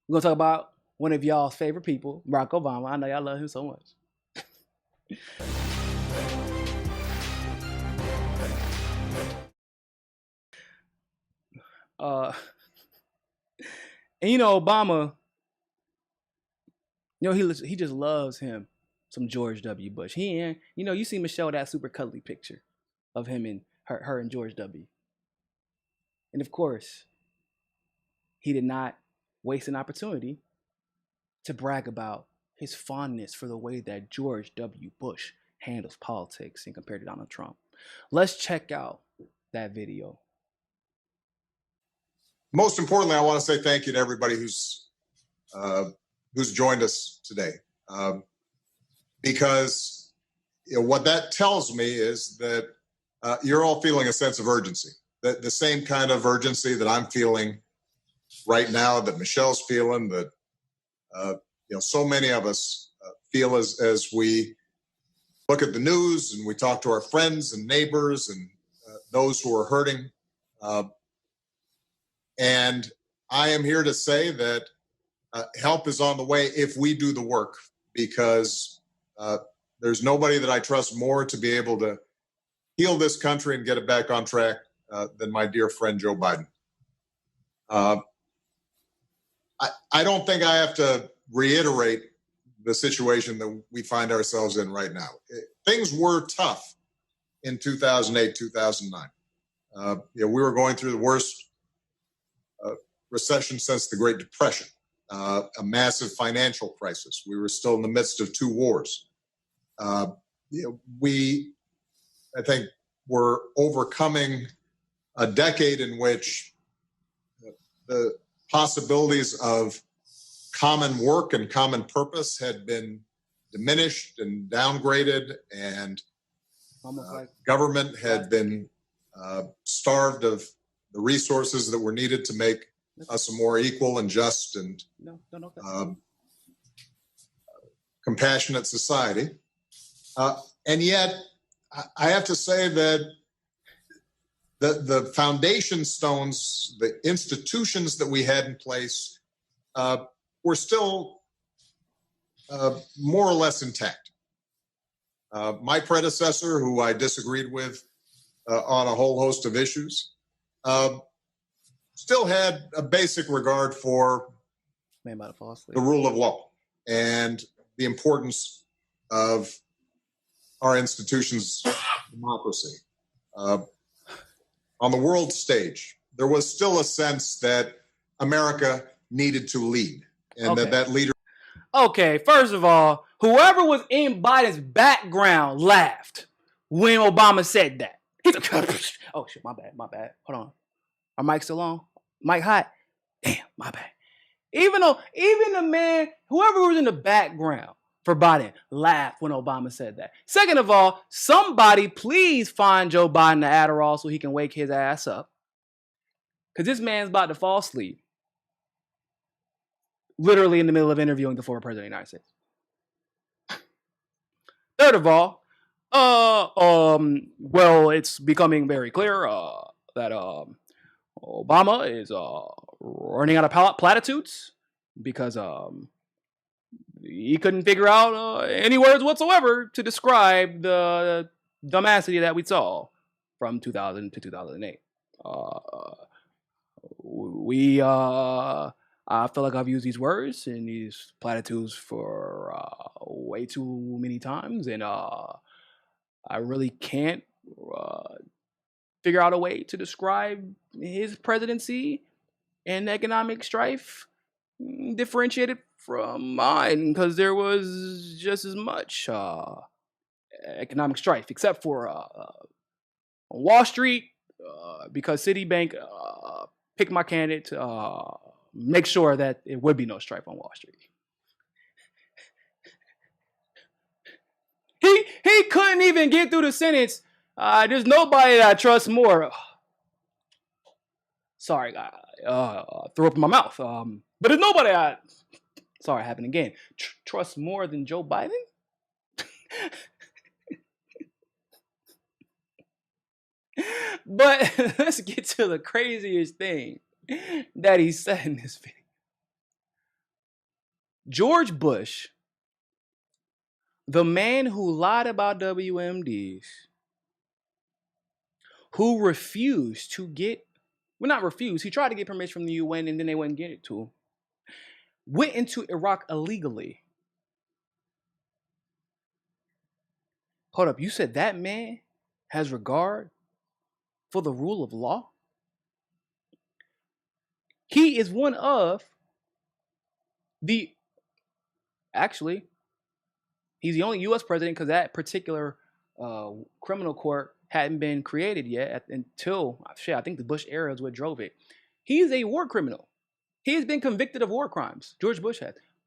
We're gonna talk about one of y'all's favorite people, Barack Obama. I know y'all love him so much. Uh, and Obama, he just loves him some George W. Bush. He ain't, you see Michelle that super cuddly picture of him and her and George W. And of course, he did not waste an opportunity to brag about his fondness for the way that George W. Bush handles politics and compared to Donald Trump. Let's check out that video. Most importantly, I want to say thank you to everybody who's joined us today, because what that tells me is that you're all feeling a sense of urgency, the same kind of urgency that I'm feeling right now, that Michelle's feeling, that so many of us feel as we look at the news and we talk to our friends and neighbors and those who are hurting. And I am here to say that help is on the way if we do the work, because there's nobody that I trust more to be able to heal this country and get it back on track than my dear friend Joe Biden. I don't think I have to reiterate the situation that we find ourselves in right now. Things were tough in 2008, 2009. We were going through the worst recession since the Great Depression, a massive financial crisis. We were still in the midst of two wars. We, I think, were overcoming a decade in which the possibilities of common work and common purpose had been diminished and downgraded, and government had been starved of the resources that were needed to make us a more equal and just and compassionate society. And yet, I have to say that the foundation stones, the institutions that we had in place, were still more or less intact. My predecessor, who I disagreed with on a whole host of issues, still had a basic regard for the rule of law and the importance of our institutions' democracy. On the world stage, there was still a sense that America needed to lead, and that leader. Okay, first of all, whoever was in Biden's background laughed when Obama said that. He's like, oh shit, my bad. Hold on. Are mic still on? Mic hot? Damn, my bad. Even the man, whoever was in the background for Biden, laughed when Obama said that. Second of all, somebody please find Joe Biden the Adderall so he can wake his ass up. Because this man's about to fall asleep. Literally in the middle of interviewing the former president of the United States. Third of all, well, it's becoming very clear that Obama is running out of platitudes because he couldn't figure out any words whatsoever to describe the dumbassity that we saw from 2000 to 2008. I feel like I've used these words and these platitudes for way too many times, and I really can't figure out a way to describe his presidency and economic strife differentiated from mine, because there was just as much economic strife, except for on Wall Street, because Citibank picked my candidate to make sure that it would be no strife on Wall Street. He couldn't even get through the sentence. There's nobody that I trust more. Sorry, I threw up in my mouth. But there's nobody I... Sorry, it happened again. Trust more than Joe Biden? But let's get to the craziest thing that he said in this video. George Bush, the man who lied about WMDs, who refused to get, well, not refused, he tried to get permission from the UN and then they wouldn't get it to him, went into Iraq illegally. Hold up, you said that man has regard for the rule of law? He is one of actually, he's the only U.S. president because that particular criminal court hadn't been created yet until, I think the Bush era is what drove it. He's a war criminal. He has been convicted of war crimes. George Bush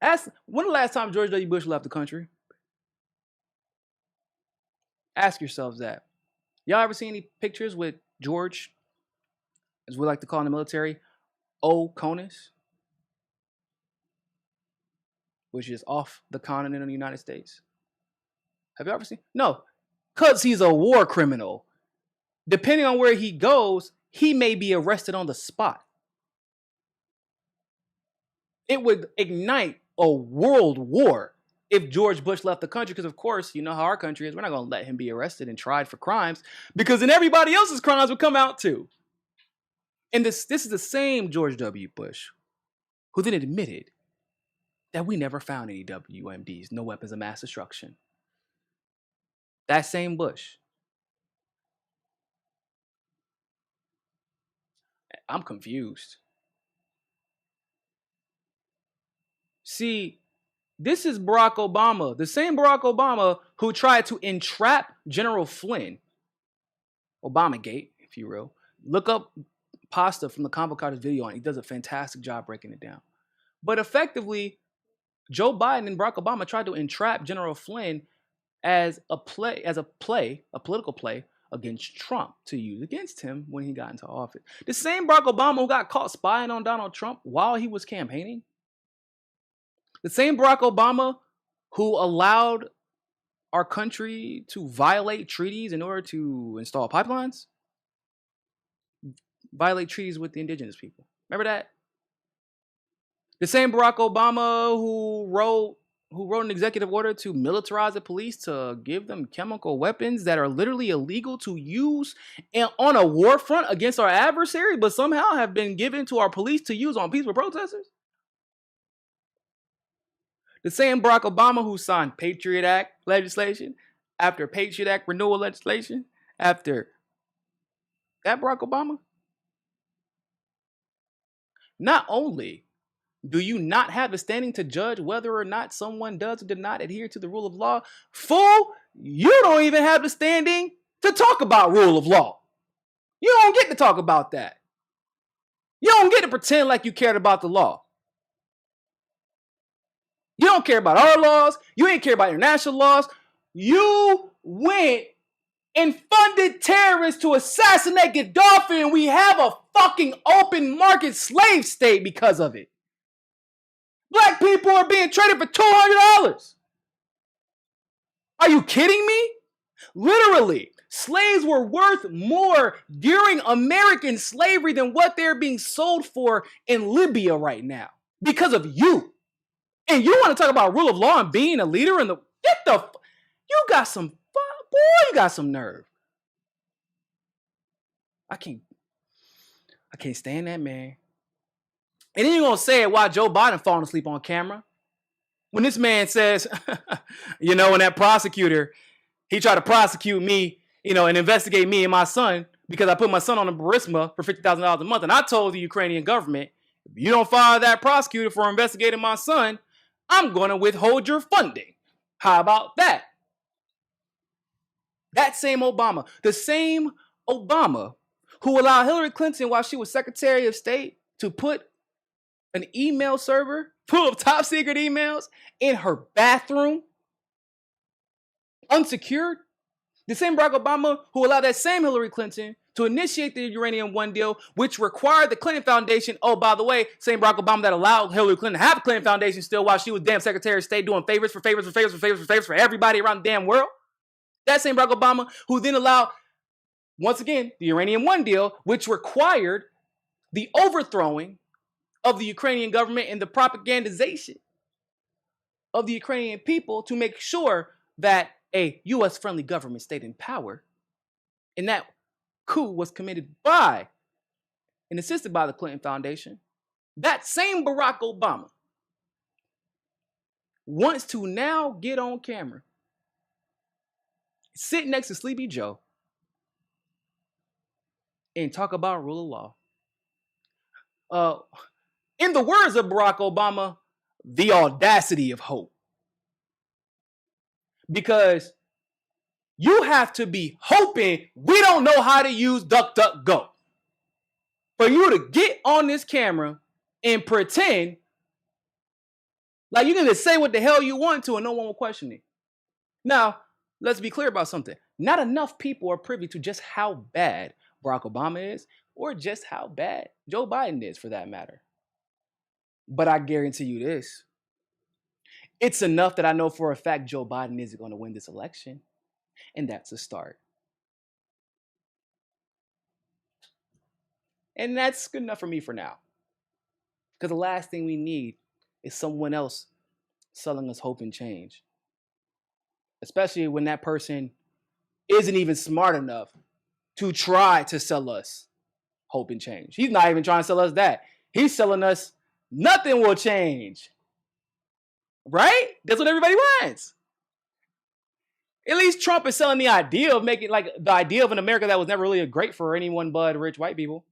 has. When the last time George W. Bush left the country? Ask yourselves that. Y'all ever seen any pictures with George, as we like to call in the military, O. Conus, which is off the continent of the United States? Have you ever seen? No, because he's a war criminal. Depending on where he goes, he may be arrested on the spot. It would ignite a world war if George Bush left the country, because of course, you know how our country is. We're not going to let him be arrested and tried for crimes, because then everybody else's crimes would come out too. And this is the same George W. Bush who then admitted that we never found any WMDs, no weapons of mass destruction. That same Bush. I'm confused. See, this is Barack Obama, the same Barack Obama who tried to entrap General Flynn. Obamagate, if you will. Look up Pasta from the Combo Carter's video, and he does a fantastic job breaking it down. But effectively, Joe Biden and Barack Obama tried to entrap General Flynn as a political play against Trump to use against him when he got into office. The same Barack Obama who got caught spying on Donald Trump while he was campaigning. The same Barack Obama who allowed our country to violate treaties in order to install pipelines. Violate treaties with the indigenous people. Remember that? The same Barack Obama who wrote an executive order to militarize the police to give them chemical weapons that are literally illegal to use on a war front against our adversary, but somehow have been given to our police to use on peaceful protesters. The same Barack Obama who signed Patriot Act legislation after Patriot Act renewal legislation after that Barack Obama. Not only do you not have the standing to judge whether or not someone does or did not adhere to the rule of law, fool, you don't even have the standing to talk about rule of law. You don't get to talk about that. You don't get to pretend like you cared about the law. You don't care about our laws. You ain't care about international laws. You went and funded terrorists to assassinate Gaddafi, and we have a fucking open market slave state because of it. Black people are being traded for $200. Are you kidding me? Literally, slaves were worth more during American slavery than what they're being sold for in Libya right now because of you. And you want to talk about rule of law and being a leader in the... You got some... Boy, you got some nerve. I can't stand that man. And then you're going to say it while Joe Biden falling asleep on camera. When this man says, when that prosecutor, he tried to prosecute me, and investigate me and my son because I put my son on a Burisma for $50,000 a month. And I told the Ukrainian government, if you don't fire that prosecutor for investigating my son, I'm going to withhold your funding. How about that? That same Obama, the same Obama who allowed Hillary Clinton while she was Secretary of State to put an email server full of top secret emails in her bathroom, unsecured. The same Barack Obama who allowed that same Hillary Clinton to initiate the Uranium One deal, which required the Clinton Foundation. Oh, by the way, same Barack Obama that allowed Hillary Clinton to have a Clinton Foundation still while she was damn Secretary of State doing favors for everybody around the damn world. That same Barack Obama who then allowed, once again, the Uranium One deal, which required the overthrowing of the Ukrainian government and the propagandization of the Ukrainian people to make sure that a U.S.-friendly government stayed in power, and that coup was committed by and assisted by the Clinton Foundation, that same Barack Obama wants to now get on camera, sit next to Sleepy Joe, and talk about rule of law. In the words of Barack Obama, the audacity of hope. Because you have to be hoping we don't know how to use DuckDuckGo for you to get on this camera and pretend like you can just say what the hell you want to and no one will question it. Now, let's be clear about something. Not enough people are privy to just how bad Barack Obama is or just how bad Joe Biden is, for that matter. But I guarantee you this. It's enough that I know for a fact Joe Biden isn't going to win this election. And that's a start. And that's good enough for me for now. Because the last thing we need is someone else selling us hope and change. Especially when that person isn't even smart enough to try to sell us hope and change. He's not even trying to sell us that. He's selling us nothing will change. Right? That's what everybody wants. At least Trump is selling the idea of making, like, the idea of an America that was never really great for anyone but rich white people.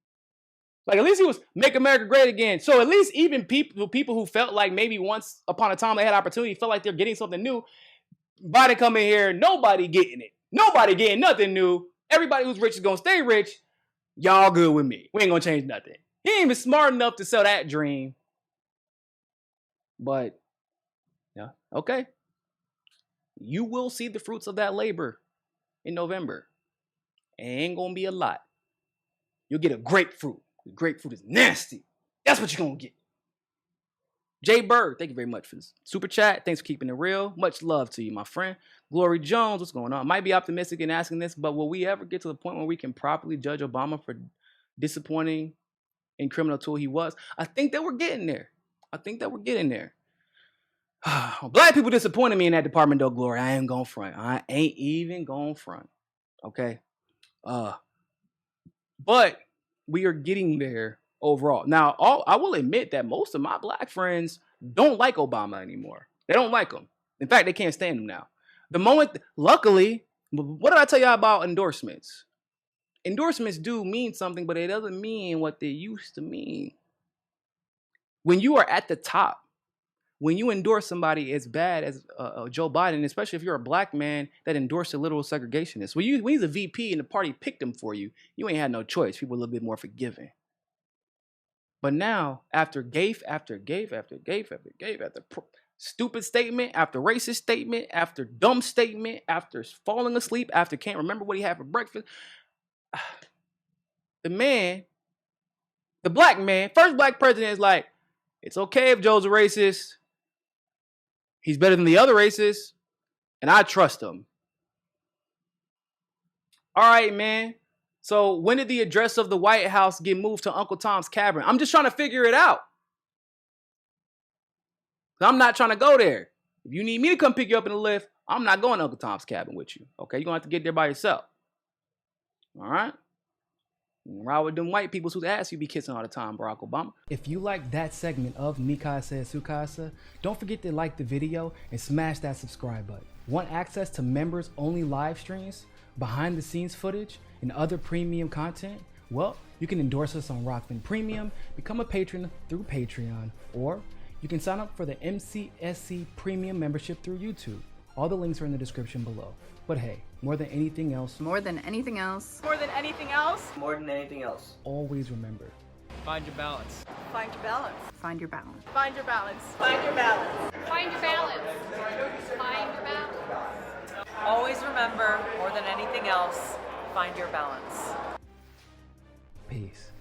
Like, at least he was make America great again. So at least even people who felt like maybe once upon a time they had opportunity, felt like they're getting something new. Biden coming here, nobody getting it. Nobody getting nothing new. Everybody who's rich is going to stay rich. Y'all good with me. We ain't going to change nothing. He ain't even smart enough to sell that dream. But, yeah, okay. You will see the fruits of that labor in November. It ain't going to be a lot. You'll get a grapefruit. The grapefruit is nasty. That's what you're going to get. Jay Bird, thank you very much for this super chat. Thanks for keeping it real. Much love to you, my friend. Glory Jones, what's going on? Might be optimistic in asking this, but will we ever get to the point where we can properly judge Obama for disappointing and criminal tool he was? I think that we're getting there. Black people disappointed me in that department, though, Glory. I ain't going front. I ain't even going front. Okay? But we are getting there overall. Now, I will admit that most of my black friends don't like Obama anymore. They don't like him. In fact, they can't stand him now. Luckily, what did I tell y'all about endorsements? Endorsements do mean something, but it doesn't mean what they used to mean. When you are at the top, when you endorse somebody as bad as Joe Biden, especially if you're a black man that endorsed a literal segregationist, when he's a VP and the party picked him for you, you ain't had no choice. People are a little bit more forgiving. But now, after gaffe after gaffe after gaffe after gaffe after stupid statement, after racist statement, after dumb statement, after falling asleep, after can't remember what he had for breakfast, the black man, first black president is like, it's okay if Joe's a racist. He's better than the other racists, and I trust him. All right, man. So when did the address of the White House get moved to Uncle Tom's Cabin? I'm just trying to figure it out. I'm not trying to go there. If you need me to come pick you up in the lift, I'm not going to Uncle Tom's Cabin with you. Okay, you're going to have to get there by yourself. All right? Ride with them white people whose ass you be kissing all the time, Barack Obama. If you like that segment of Mi Casa Su Casa, don't forget to like the video and smash that subscribe button. Want access to members only live streams, behind the scenes footage, and other premium content? Well, you can endorse us on Rockman Premium, become a patron through Patreon, or you can sign up for the MCSC Premium membership through YouTube. All the links are in the description below. But hey, more than anything else, always remember, Find your balance. Find your balance. Find your balance. Find your balance. Find your balance. Find your balance. Find your balance. Always remember, more than anything else, find your balance. peace.